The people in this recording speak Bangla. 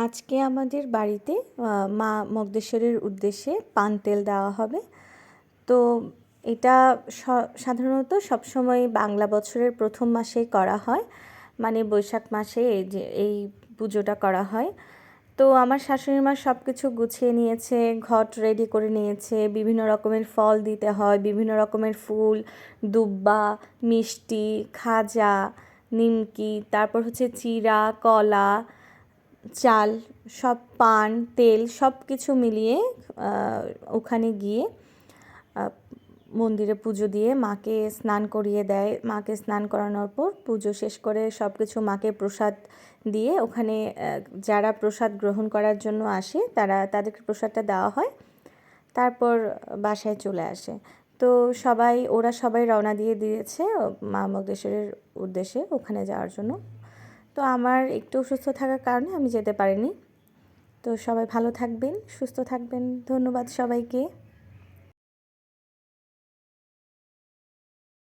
আজকে আমাদের বাড়িতে মা মগদেশ্বরীর উদ্দেশ্যে পান তেল দেওয়া হবে। তো এটা সাধারণত সবসময় বাংলা বছরের প্রথম মাসেই করা হয়, মানে বৈশাখ মাসে এই পুজোটা করা হয়। তো আমার শাশুড়ি মা সব কিছু গুছিয়ে নিয়েছে, ঘট রেডি করে নিয়েছে, বিভিন্ন রকমের ফল দিতে হয়, বিভিন্ন রকমের ফুল, দুব্বা, মিষ্টি, খাজা, নিমকি, তারপর হচ্ছে চিড়া, কলা, চাল, সব পান, তেল সব কিছু মিলিয়ে ওখানে গিয়ে মন্দিরে পুজো দিয়ে মাকে স্নান করিয়ে দেয়। মাকে স্নান করানোর পর পুজো শেষ করে সব কিছু মাকে প্রসাদ দিয়ে ওখানে যারা প্রসাদ গ্রহণ করার জন্য আসে তাদেরকে প্রসাদটা দেওয়া হয়। তারপর বাসায় চলে আসে। তো ওরা সবাই রওনা দিয়ে দিয়েছে মা মগদেশ্বরের উদ্দেশ্যে ওখানে যাওয়ার জন্য। তো আমার একটু অসুস্থ থাকার কারণে আমি যেতে পারিনি। তো সবাই ভালো থাকবেন, সুস্থ থাকবেন। ধন্যবাদ সবাইকে।